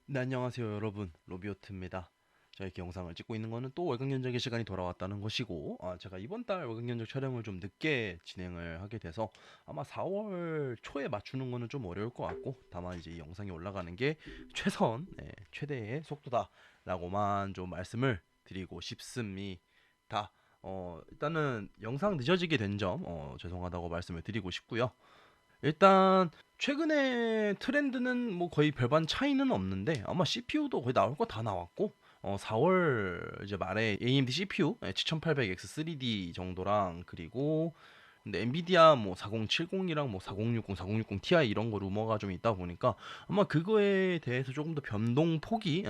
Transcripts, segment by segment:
네, 안녕하세요 여러분, 로비오트입니다. 제가 이렇게 영상을 찍고 있는 거는 또 월간 견적의 시간이 돌아왔다는 것이고, 제가 이번 달 월간 견적 촬영을 좀 늦게 진행을 하게 돼서 아마 4월 초에 맞추는 거는 좀 어려울 것 같고, 다만 이제 이 영상이 올라가는 게 최대의 속도다라고만 좀 말씀을 드리고 싶습니다. 일단은 영상 늦어지게 된 점 죄송하다고 말씀을 드리고 싶고요. 일단 최근에 트렌드는 뭐 거의 별반 차이는 없는데, 아마 CPU도 거의 나올 거 다 나왔고, 4월 이제 말에 AMD CPU 7800X 3D 정도랑, 그리고 근데 엔비디아 뭐 4070이랑 뭐 4060, 4060 Ti 이런 거 루머가 좀 있다 보니까 아마 그거에 대해서 조금 더 변동폭이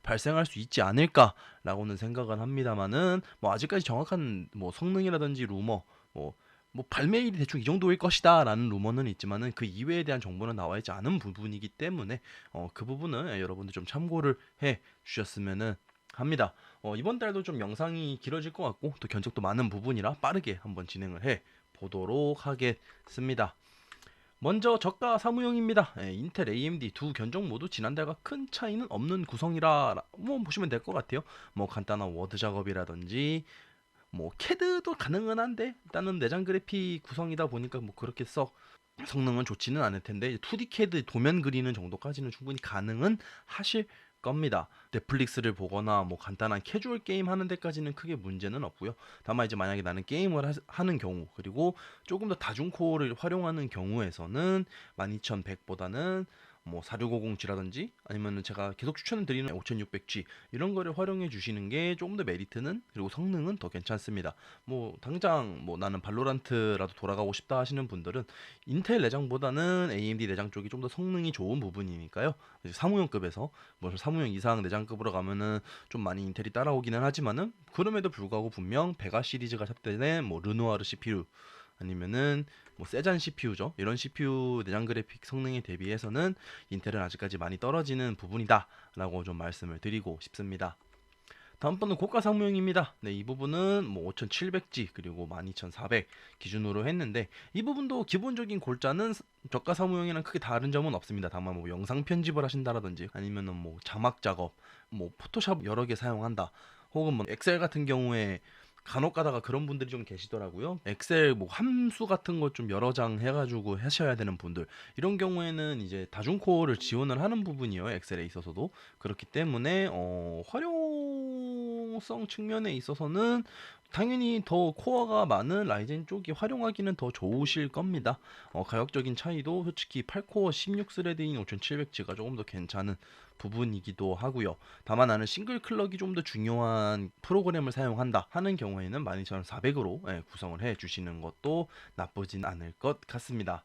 발생할 수 있지 않을까라고는 생각은 합니다만은, 뭐 아직까지 정확한 뭐 성능이라든지 루머, 뭐 발매일이 대충 이 정도일 것이다 라는 루머는 있지만은 그 이외에 대한 정보는 나와 있지 않은 부분이기 때문에 그 부분은 여러분들 좀 참고를 해 주셨으면은 합니다. 이번 달도 좀 영상이 길어질 것 같고 또 견적도 많은 부분이라 빠르게 한번 진행을 해 보도록 하겠습니다. 먼저 저가 사무용입니다. 인텔, AMD 두 견적 모두 지난달과 큰 차이는 없는 구성이라 뭐 보시면 될 것 같아요. 뭐 간단한 워드 작업이라든지 뭐 캐드도 가능은 한데, 일단은 내장 그래픽 구성이다 보니까 뭐 그렇게 썩 성능은 좋지는 않을 텐데, 2D 캐드 도면 그리는 정도까지는 충분히 가능은 하실 겁니다. 넷플릭스를 보거나 뭐 간단한 캐주얼 게임 하는 데까지는 크게 문제는 없고요. 다만 이제 만약에 나는 게임을 하는 경우, 그리고 조금 더 다중코어를 활용하는 경우에서는 12100보다는 뭐 4650G라든지 아니면은 제가 계속 추천을 드리는 5600G 이런 거를 활용해 주시는 게 조금 더 메리트는, 그리고 성능은 더 괜찮습니다. 뭐 당장 뭐 나는 발로란트라도 돌아가고 싶다 하시는 분들은 인텔 내장보다는 AMD 내장 쪽이 좀 더 성능이 좋은 부분이니까요. 이제 사무용급에서 뭐 사무용 이상 내장급으로 가면은 좀 많이 인텔이 따라오기는 하지만은, 그럼에도 불구하고 분명 베가 시리즈가 탑재된 뭐 르누아르 CPU 아니면은 뭐 세잔 CPU죠. 이런 CPU 내장 그래픽 성능에 대비해서는 인텔은 아직까지 많이 떨어지는 부분이다라고 좀 말씀을 드리고 싶습니다. 다음 번은 고가 사무용입니다. 네, 이 부분은 뭐 5700G 그리고 12400 기준으로 했는데, 이 부분도 기본적인 골자는 저가 사무용이랑 크게 다른 점은 없습니다. 다만 뭐 영상 편집을 하신다라든지 아니면은 뭐 자막 작업, 뭐 포토샵 여러 개 사용한다, 혹은 뭐 엑셀 같은 경우에 간혹 가다가 그런 분들이 좀 계시더라고요. 엑셀 뭐 함수 같은 거 좀 여러 장 해가지고 하셔야 되는 분들, 이런 경우에는 이제 다중코어를 지원을 하는 부분이요, 엑셀에 있어서도. 그렇기 때문에 활용성 측면에 있어서는 당연히 더 코어가 많은 라이젠 쪽이 활용하기는 더 좋으실 겁니다. 가격적인 차이도 솔직히 8코어 16스레드인 5700G가 조금 더 괜찮은 부분이기도 하고요. 다만 나는 싱글 클럭이 좀 더 중요한 프로그램을 사용한다 하는 경우에는 12400으로 구성을 해 주시는 것도 나쁘진 않을 것 같습니다.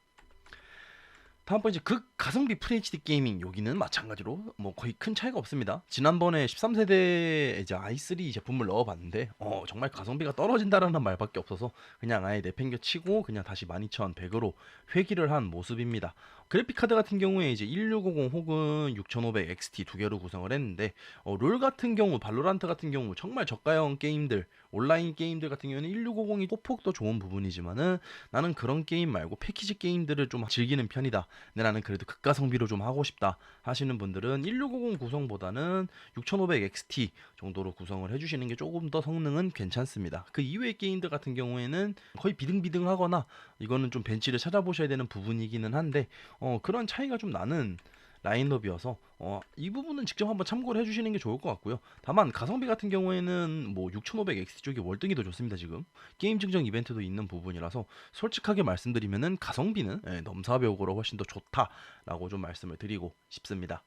다음번 이제 극 가성비 FHD 게이밍, 여기는 마찬가지로 뭐 거의 큰 차이가 없습니다. 지난번에 13세대 이제 i3 제품을 넣어봤는데 정말 가성비가 떨어진다라는 말밖에 없어서 그냥 아예 내팽겨 치고 그냥 다시 12100으로 회귀를 한 모습입니다. 그래픽 카드 같은 경우에 이제 1650 혹은 6500 XT 두 개로 구성을 했는데, 롤 같은 경우, 발로란트 같은 경우 정말 저가형 게임들, 온라인 게임들 같은 경우는 1650이 소폭 더 좋은 부분이지만은, 나는 그런 게임 말고 패키지 게임들을 좀 즐기는 편이다, 근데 나는 그래도 극가성비로 좀 하고 싶다 하시는 분들은 1650 구성보다는 6500 XT 정도로 구성을 해주시는 게 조금 더 성능은 괜찮습니다. 그 이외의 게임들 같은 경우에는 거의 비등비등하거나, 이거는 좀 벤치를 찾아보셔야 되는 부분이기는 한데, 그런 차이가 좀 나는 라인업이어서 이 부분은 직접 한번 참고를 해주시는 게 좋을 것 같고요. 다만 가성비 같은 경우에는 뭐 6500X 쪽이 월등히 더 좋습니다. 지금 게임 증정 이벤트도 있는 부분이라서 솔직하게 말씀드리면은 가성비는 넘사벽으로 훨씬 더 좋다라고 좀 말씀을 드리고 싶습니다.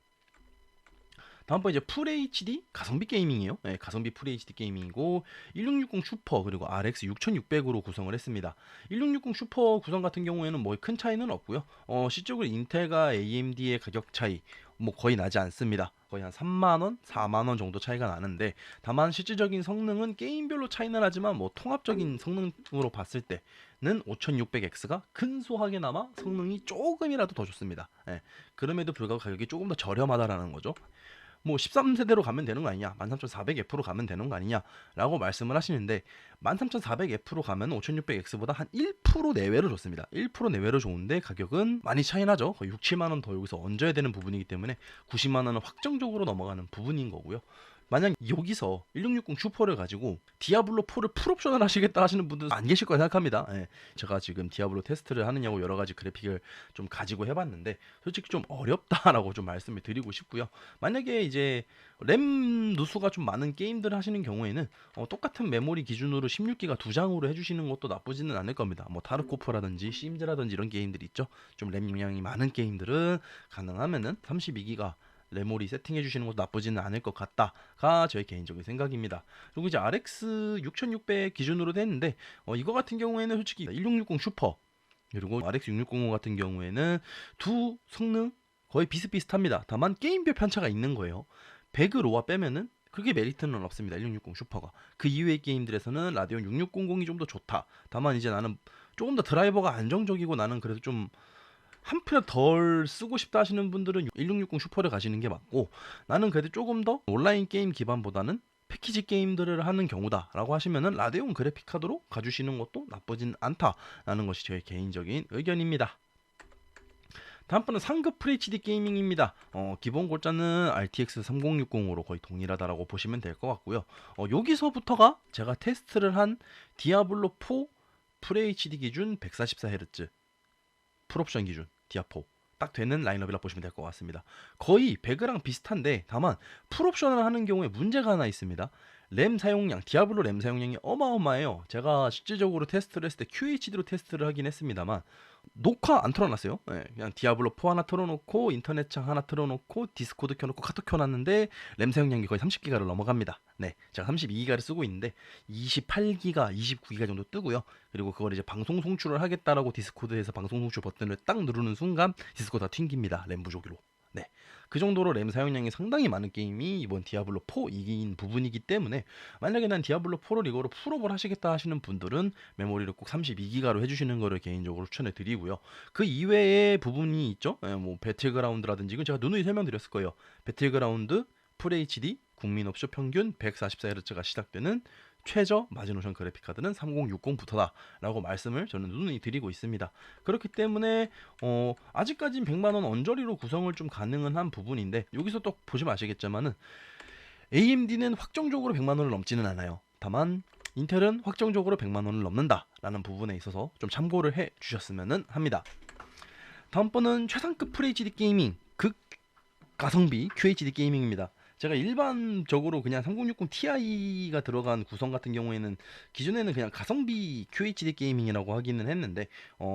다음번 이제 풀 HD 가성비 게이밍이에요. 가성비 풀 HD 게이밍이고 1660 슈퍼 그리고 RX 6600으로 구성을 했습니다. 1660 슈퍼 구성 같은 경우에는 뭐 큰 차이는 없고요. 실적으로 인텔과 AMD의 가격 차이 뭐 거의 나지 않습니다. 거의 한 3만 원, 4만 원 정도 차이가 나는데, 다만 실질적인 성능은 게임별로 차이는 하지만 뭐 통합적인 성능으로 봤을 때는 5600X가 근소하게나마 성능이 조금이라도 더 좋습니다. 그럼에도 불구하고 가격이 조금 더 저렴하다라는 거죠. 뭐 13세대로 가면 되는 거 아니냐, 13400F로 가면 되는 거 아니냐 라고 말씀을 하시는데, 13400F로 가면 5600X보다 한 1% 내외로 좋습니다. 1% 내외로 좋은데 가격은 많이 차이 나죠. 거의 6, 7만원 더 여기서 얹어야 되는 부분이기 때문에 90만원은 확정적으로 넘어가는 부분인 거고요. 만약 여기서 1660 슈퍼를 가지고 디아블로 4를 풀옵션을 하시겠다 하시는 분들은 안 계실 거라 생각합니다. 예. 제가 지금 디아블로 테스트를 하느냐고 여러 가지 그래픽을 좀 가지고 해봤는데 솔직히 좀 어렵다라고 좀 말씀을 드리고 싶고요. 만약에 이제 램 누수가 좀 많은 게임들 하시는 경우에는 똑같은 메모리 기준으로 16기가 2장으로 해주시는 것도 나쁘지는 않을 겁니다. 뭐 타르코프라든지 심즈라든지 이런 게임들 있죠. 좀 램 용량이 많은 게임들은 가능하면은 32기가 메모리 세팅해 주시는 것도 나쁘지는 않을 것 같다가 저의 개인적인 생각입니다. 그리고 이제 RX 6600 기준으로 됐는데 이거 같은 경우에는 솔직히 1660 슈퍼 그리고 RX 6605 같은 경우에는 두 성능 거의 비슷비슷합니다. 다만 게임별 편차가 있는 거예요. 배그 로아 빼면은 그게 메리트는 없습니다. 1660 슈퍼가. 그 이외의 게임들에서는 라데온 6600이 좀 더 좋다. 다만 이제 나는 조금 더 드라이버가 안정적이고 나는 그래도 좀 한 푼 덜 쓰고 싶다 하시는 분들은 1660 슈퍼를 가시는 게 맞고, 나는 그래도 조금 더 온라인 게임 기반보다는 패키지 게임들을 하는 경우다라고 하시면은 라데온 그래픽 카드로 가주시는 것도 나쁘진 않다라는 것이 저의 개인적인 의견입니다. 다음 번은 상급 FHD 게이밍입니다. 기본 골자는 RTX 3060으로 거의 동일하다라고 보시면 될 것 같고요. 여기서부터가 제가 테스트를 한 디아블로 4 FHD 기준 144Hz 풀옵션 기준 디아4 딱 되는 라인업이라 보시면 될 것 같습니다. 거의 배그랑 비슷한데 다만 풀옵션을 하는 경우에 문제가 하나 있습니다. 램 사용량, 디아블로 램 사용량이 어마어마해요. 제가 실질적으로 테스트를 했을 때 QHD로 테스트를 하긴 했습니다만 녹화 안 틀어놨어요. 네, 그냥 디아블로 4 하나 틀어놓고 인터넷창 하나 틀어놓고 디스코드 켜놓고 카톡 켜놨는데 램 사용량이 거의 30기가를 넘어갑니다. 네, 제가 32기가를 쓰고 있는데 28기가, 29기가 정도 뜨고요. 그리고 그걸 이제 방송 송출을 하겠다라고 디스코드에서 방송 송출 버튼을 딱 누르는 순간 디스코드가 튕깁니다. 램 부족으로. 네, 그 정도로 램 사용량이 상당히 많은 게임이 이번 디아블로 4이긴 부분이기 때문에 만약에 난 디아블로 4를 이거로 풀업을 하시겠다 하시는 분들은 메모리를 꼭 32기가로 해주시는 거를 개인적으로 추천해 드리고요. 그 이외의 부분이 있죠. 뭐 배틀그라운드라든지 이건 제가 누누이 설명드렸을 거예요. 배틀그라운드 FHD 국민 옵션 평균 144Hz가 시작되는 최저 마지노션 그래픽 카드는 3060부터다 라고 말씀을 저는 누누이 드리고 있습니다. 그렇기 때문에 아직까진 100만원 언저리로 구성을 좀 가능은 한 부분인데, 여기서 또 보시면 아시겠지만은 AMD는 확정적으로 100만원을 넘지는 않아요. 다만 인텔은 확정적으로 100만원을 넘는다 라는 부분에 있어서 좀 참고를 해 주셨으면 합니다. 다음 번은 최상급 FHD 게이밍 극 가성비 QHD 게이밍입니다. 제가 일반적으로 그냥 3060 Ti가 들어간 구성 같은 경우에는 기존에는 그냥 가성비 QHD 게이밍이라고 하기는 했는데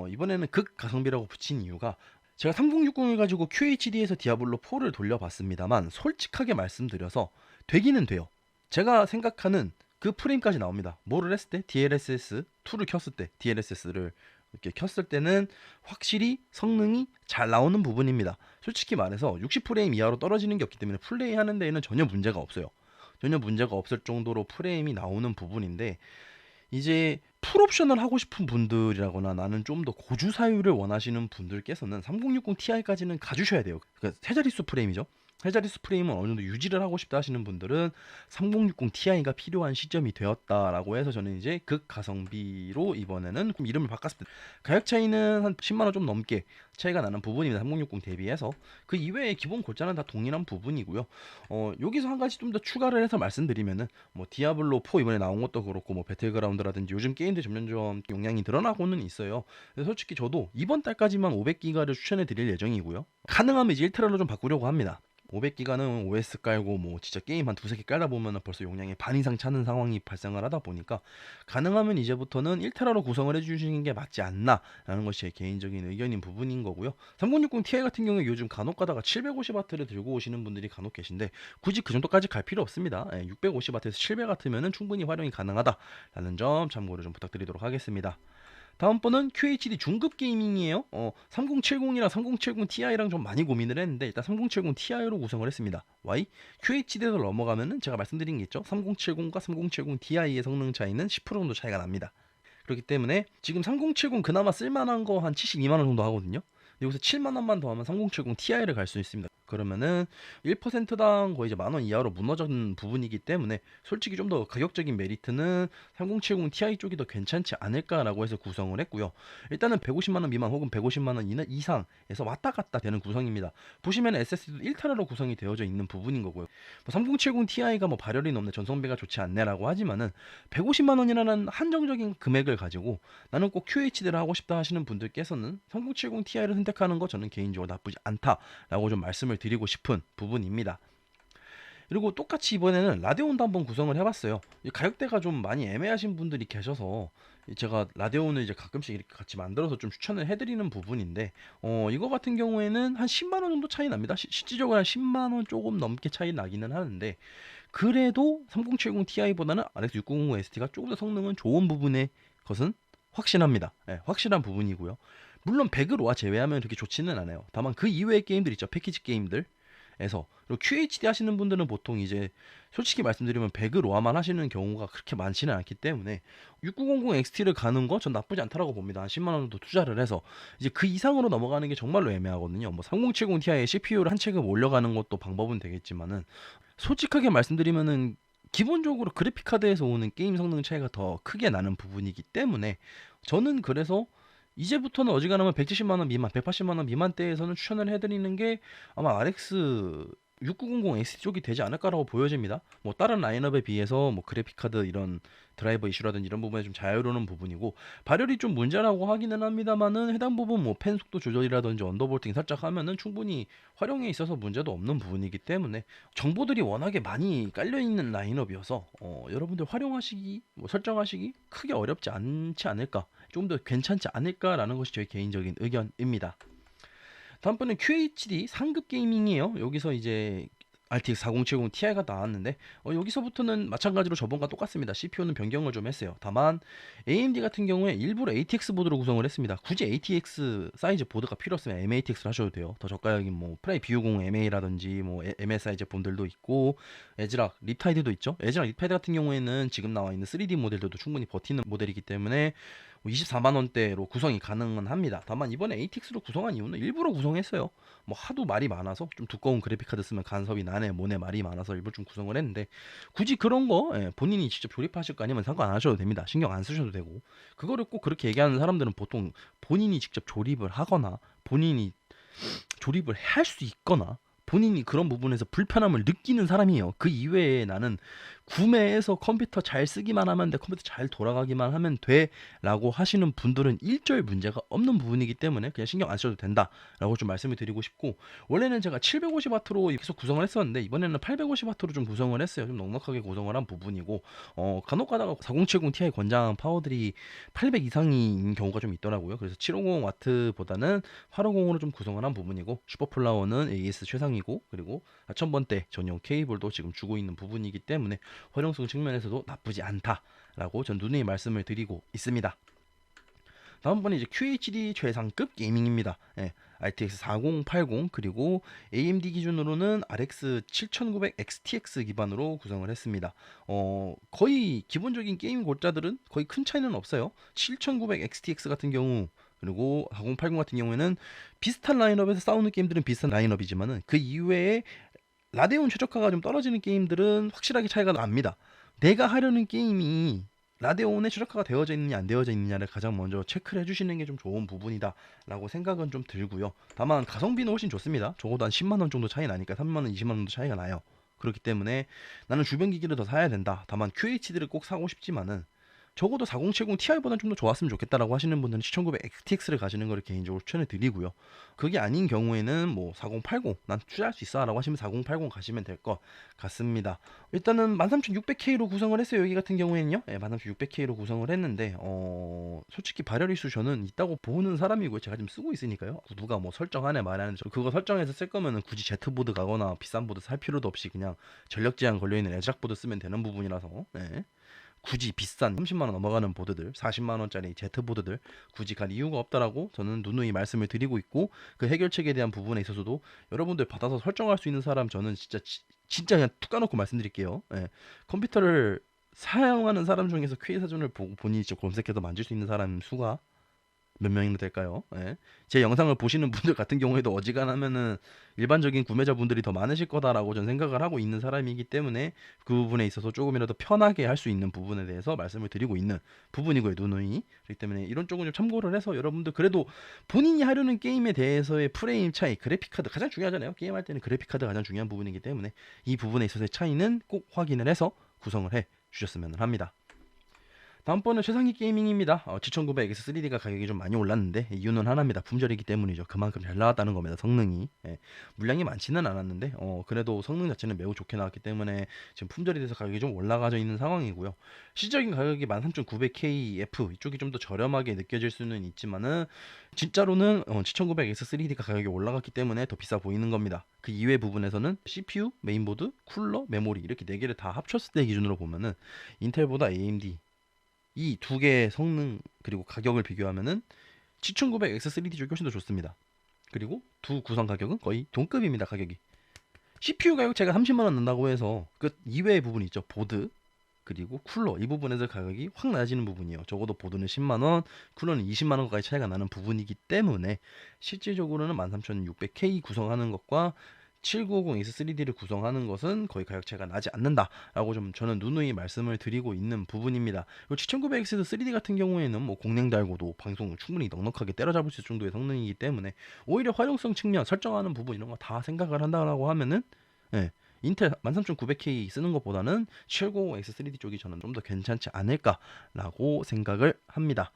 이번에는 극 가성비라고 붙인 이유가, 제가 3060을 가지고 QHD에서 디아블로 4를 돌려봤습니다만 솔직하게 말씀드려서 되기는 돼요. 제가 생각하는 그 프레임까지 나옵니다. 뭐를 했을 때 DLSS 2를 켰을 때 DLSS를 이렇게 켰을 때는 확실히 성능이 잘 나오는 부분입니다. 솔직히 말해서 60프레임 이하로 떨어지는 게 없기 때문에 플레이하는 데에는 전혀 문제가 없어요. 전혀 문제가 없을 정도로 프레임이 나오는 부분인데, 이제 풀옵션을 하고 싶은 분들이라거나 나는 좀 더 고주 사유를 원하시는 분들께서는 3060 Ti까지는 가주셔야 돼요. 그러니까 세 자릿수 프레임이죠. 세 자릿수 프레임은 어느 정도 유지를 하고 싶다 하시는 분들은 3060 Ti가 필요한 시점이 되었다라고 해서 저는 이제 극 가성비로 이번에는 이름을 바꿨습니다. 가격 차이는 한 10만원 좀 넘게 차이가 나는 부분입니다. 3060 대비해서. 그 이외에 기본 골자는 다 동일한 부분이고요. 여기서 한 가지 좀 더 추가를 해서 말씀드리면은 뭐 디아블로 4 이번에 나온 것도 그렇고 뭐 배틀그라운드라든지 요즘 게임들 점점점 용량이 늘어나고는 있어요. 그래서 솔직히 저도 이번 달까지만 500기가를 추천해 드릴 예정이고요. 가능하면 이제 1테라로 좀 바꾸려고 합니다. 500기가는 OS 깔고 뭐 진짜 게임 한 두세 개 깔다 보면 벌써 용량이 반 이상 차는 상황이 발생을 하다 보니까 가능하면 이제부터는 1테라로 구성을 해주시는 게 맞지 않나 라는 것이 제 개인적인 의견인 부분인 거고요. 3060 Ti 같은 경우에 요즘 간혹 가다가 750W를 들고 오시는 분들이 간혹 계신데 굳이 그 정도까지 갈 필요 없습니다. 650W에서 700W면 충분히 활용이 가능하다 라는 점 참고를 좀 부탁드리도록 하겠습니다. 다음 번은 QHD 중급 게이밍이에요. 3070이랑 3070 Ti랑 좀 많이 고민을 했는데 일단 3070 Ti로 구성을 했습니다. Y? QHD에서 넘어가면은 제가 말씀드린 게 있죠. 3070과 3070 Ti의 성능 차이는 10% 정도 차이가 납니다. 그렇기 때문에 지금 3070 그나마 쓸만한 거 한 72만원 정도 하거든요. 여기서 7만 원만 더하면 3070 Ti를 갈 수 있습니다. 그러면은 1%당 거의 이제 만원 이하로 무너진 부분이기 때문에 솔직히 좀 더 가격적인 메리트는 3070 Ti 쪽이 더 괜찮지 않을까라고 해서 구성을 했고요. 일단은 150만 원 미만 혹은 150만 원 이상에서 왔다 갔다 되는 구성입니다. 보시면 SSD도 1TB로 구성이 되어져 있는 부분인 거고요. 뭐 3070 Ti가 뭐 발열이 높네, 전성비가 좋지 않네라고 하지만은 150만 원이라는 한정적인 금액을 가지고 나는 꼭 QHD를 하고 싶다 하시는 분들께서는 3070 Ti를 선택하는 거 저는 개인적으로 나쁘지 않다라고 좀 말씀을 드리고 싶은 부분입니다. 그리고 똑같이 이번에는 라데온도 한번 구성을 해봤어요. 이 가격대가 좀 많이 애매하신 분들이 계셔서 제가 라데온을 이제 가끔씩 이렇게 같이 만들어서 좀 추천을 해드리는 부분인데, 이거 같은 경우에는 한 10만 원 정도 차이 납니다. 실질적으로 한 10만 원 조금 넘게 차이 나기는 하는데, 그래도 3070 Ti보다는 RX 690 ST가 조금 더 성능은 좋은 부분의 것은 확신합니다. 예, 확실한 부분이고요. 물론 배그로와 제외하면 그렇게 좋지는 않아요. 다만 그 이외의 게임들 있죠. 패키지 게임들. 에서 그리고 QHD 하시는 분들은 보통 이제 솔직히 말씀드리면 배그 로아만 하시는 경우가 그렇게 많지는 않기 때문에 6900 XT를 가는 거 전 나쁘지 않다라고 봅니다. 한 10만 원 정도 투자를 해서 이제 그 이상으로 넘어가는 게 정말로 애매하거든요. 뭐 3070 Ti의 CPU를 한 체급 올려가는 것도 방법은 되겠지만은 솔직하게 말씀드리면은 기본적으로 그래픽 카드에서 오는 게임 성능 차이가 더 크게 나는 부분이기 때문에 저는 그래서 이제부터는 어지간하면 170만 원 미만, 180만 원 미만대에서는 추천을 해드리는 게 아마 RX 6900 XT 쪽이 되지 않을까라고 보여집니다. 뭐 다른 라인업에 비해서 뭐 그래픽 카드 이런 드라이버 이슈라든지 이런 부분에 좀 자유로운 부분이고 발열이 좀 문제라고 하기는 합니다만은 해당 부분 뭐 팬 속도 조절이라든지 언더볼팅 살짝 하면은 충분히 활용에 있어서 문제도 없는 부분이기 때문에 정보들이 워낙에 많이 깔려 있는 라인업이어서 여러분들 활용하시기 뭐 설정하시기 크게 어렵지 않지 않을까, 좀 더 괜찮지 않을까라는 것이 저의 개인적인 의견입니다. 다음번엔 QHD 상급 게이밍이에요. 여기서 이제 RTX 4070 Ti가 나왔는데 여기서부터는 마찬가지로 저번과 똑같습니다. CPU는 변경을 좀 했어요. 다만 AMD 같은 경우에 일부러 ATX 보드로 구성을 했습니다. 굳이 ATX 사이즈 보드가 필요 없으면 MATX를 하셔도 돼요. 더 저가형인 뭐 프라이 B50 MA라든지 뭐 MSI 제품들도 있고 에즈락 립타이드도 있죠. 에즈락 립타이드 같은 경우에는 지금 나와 있는 3D 모델들도 충분히 버티는 모델이기 때문에 24만 원대로 구성이 가능은 합니다. 다만 이번에 ATX로 구성한 이유는 일부러 구성했어요. 뭐 하도 말이 많아서 좀 두꺼운 그래픽 카드 쓰면 간섭이 나네 뭐네 말이 많아서 일부러 좀 구성을 했는데 굳이 그런 거 본인이 직접 조립하실 거 아니면 상관 안 하셔도 됩니다. 신경 안 쓰셔도 되고 그거를 꼭 그렇게 얘기하는 사람들은 보통 본인이 직접 조립을 하거나 본인이 조립을 할 수 있거나 본인이 그런 부분에서 불편함을 느끼는 사람이에요. 그 이외에 나는 구매해서 컴퓨터 잘 쓰기만 하면 돼, 컴퓨터 잘 돌아가기만 하면 돼 라고 하시는 분들은 일절 문제가 없는 부분이기 때문에 그냥 신경 안 써도 된다 라고 좀 말씀을 드리고 싶고, 원래는 제가 750W로 계속 구성을 했었는데 이번에는 850W로 좀 구성을 했어요. 좀 넉넉하게 구성을 한 부분이고 간혹 가다가 4070 Ti 권장 파워들이 800 이상인 경우가 좀 있더라고요. 그래서 750W보다는 850으로 좀 구성을 한 부분이고, 슈퍼플라워는 AS 최상이고 그리고 4000번대 전용 케이블도 지금 주고 있는 부분이기 때문에 활용성 측면에서도 나쁘지 않다라고 전 누누이 말씀을 드리고 있습니다. 다음번에 이제 QHD 최상급 게이밍입니다. RTX 4080 그리고 AMD 기준으로는 RX 7900 XTX 기반으로 구성을 했습니다. 거의 기본적인 게임 골자들은 거의 큰 차이는 없어요. 7900 XTX 같은 경우 그리고 4080 같은 경우에는 비슷한 라인업에서 싸우는 게임들은 비슷한 라인업이지만은 그 이외에 라데온 최저가가 좀 떨어지는 게임들은 확실하게 차이가 납니다. 내가 하려는 게임이 라데온에 최적화가 되어져 있느냐 안 되어져 있느냐를 가장 먼저 체크를 해주시는 게 좀 좋은 부분이다 라고 생각은 좀 들고요. 다만 가성비는 훨씬 좋습니다. 적어도 한 10만원 정도 차이 나니까 3만원 20만원 정도 차이가 나요. 그렇기 때문에 나는 주변 기기를 더 사야 된다, 다만 QHD를 꼭 사고 싶지만은 적어도 4070 Ti보다는 좀 더 좋았으면 좋겠다라고 하시는 분들은 7900 XTX를 가시는 것을 개인적으로 추천해 드리고요. 그게 아닌 경우에는 뭐 4080 난 투자할 수 있어 라고 하시면 4080 가시면 될 것 같습니다. 일단은 13600K로 구성을 했어요. 여기 같은 경우에는요. 13600K로 구성을 했는데 솔직히 발열 이슈 저는 있다고 보는 사람이고요. 제가 지금 쓰고 있으니까요. 누가 뭐 설정하네 말하는 그거 설정해서 쓸 거면은 굳이 Z보드 가거나 비싼 보드 살 필요도 없이 그냥 전력 제한 걸려있는 에즈락 보드 쓰면 되는 부분이라서 굳이 비싼 30만원 넘어가는 보드들 40만원짜리 Z보드들 굳이 갈 이유가 없다라고 저는 누누이 말씀을 드리고 있고, 그 해결책에 대한 부분에 있어서도 여러분들 받아서 설정할 수 있는 사람 저는 진짜 그냥 툭 까놓고 말씀드릴게요. 컴퓨터를 사용하는 사람 중에서 QA 사전을 보고 본인이 직접 검색해서 만질 수 있는 사람 수가 몇 명이나 될까요? 예. 제 영상을 보시는 분들 같은 경우에도 어지간하면은 일반적인 구매자분들이 더 많으실 거다라고 전 생각을 하고 있는 사람이기 때문에 그 부분에 있어서 조금이라도 편하게 할 수 있는 부분에 대해서 말씀을 드리고 있는 부분이고요, 누누이. 그렇기 때문에 이런 쪽은 좀 참고를 해서 여러분들 그래도 본인이 하려는 게임에 대해서의 프레임 차이, 그래픽 카드 가장 중요하잖아요. 게임할 때는 그래픽 카드 가장 중요한 부분이기 때문에 이 부분에 있어서의 차이는 꼭 확인을 해서 구성을 해 주셨으면 합니다. 다음번은 최상위 게이밍입니다. 7900X 3D가 가격이 좀 많이 올랐는데 이유는 하나입니다. 품절이기 때문이죠. 그만큼 잘 나왔다는 겁니다. 성능이. 예. 물량이 많지는 않았는데 그래도 성능 자체는 매우 좋게 나왔기 때문에 지금 품절이 돼서 가격이 좀 올라가져 있는 상황이고요. 시적인 가격이 13900KF 이쪽이 좀 더 저렴하게 느껴질 수는 있지만은 진짜로는 7900X 3D가 가격이 올라갔기 때문에 더 비싸 보이는 겁니다. 그 이외 부분에서는 CPU, 메인보드, 쿨러, 메모리 이렇게 네 개를 다 합쳤을 때 기준으로 보면은 인텔보다 AMD 이 두 개의 성능 그리고 가격을 비교하면은 7900X3D 쪽이 훨씬 더 좋습니다. 그리고 두 구성 가격은 거의 동급입니다. 가격이. CPU 가격 제가 30만 원 난다고 해서 그 이외의 부분이 있죠. 보드 그리고 쿨러 이 부분에서 가격이 확 낮아지는 부분이에요. 적어도 보드는 10만 원, 쿨러는 20만 원까지 차이가 나는 부분이기 때문에 실질적으로는 13600K 구성하는 것과 7950X3D를 구성하는 것은 거의 가격 차이가 나지 않는다라고 좀 저는 누누이 말씀을 드리고 있는 부분입니다. 그리고 7900X 3D 같은 경우에는 뭐 공랭 달고도 방송 충분히 넉넉하게 때려잡을 수 있을 정도의 성능이기 때문에 오히려 활용성 측면 설정하는 부분 이런 거 다 생각을 한다라고 하면은 예, 인텔 13900K 쓰는 것보다는 790X3D 쪽이 저는 좀 더 괜찮지 않을까라고 생각을 합니다.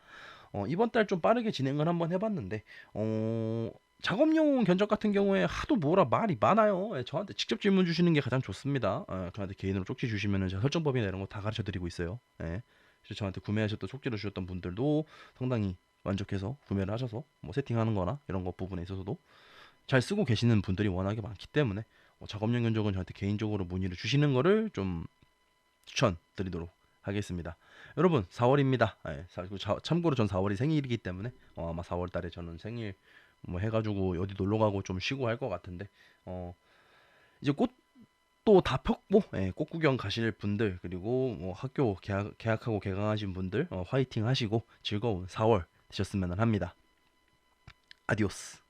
이번 달 좀 빠르게 진행을 한번 해봤는데 작업용 견적 같은 경우에 하도 뭐라 말이 많아요. 예, 저한테 직접 질문 주시는 게 가장 좋습니다. 저한테 개인으로 쪽지 주시면은 제가 설정법이나 이런 거 다 가르쳐 드리고 있어요. 예. 그래서 저한테 구매하셨던 쪽지를 주셨던 분들도 상당히 만족해서 구매를 하셔서 뭐 세팅하는 거나 이런 거 부분에 있어서도 잘 쓰고 계시는 분들이 워낙에 많기 때문에 작업용 견적은 저한테 개인적으로 문의를 주시는 거를 좀 추천드리도록 하겠습니다. 여러분 4월입니다. 예, 참고로 전 4월이 생일이기 때문에 아마 4월 달에 저는 생일 뭐 해가지고 어디 놀러 가고 좀 쉬고 할 것 같은데 이제 꽃도 다 폈고 예, 꽃 구경 가실 분들 그리고 뭐 학교 개학하고 개강하신 분들 화이팅 하시고 즐거운 4월 되셨으면 합니다. 아디오스.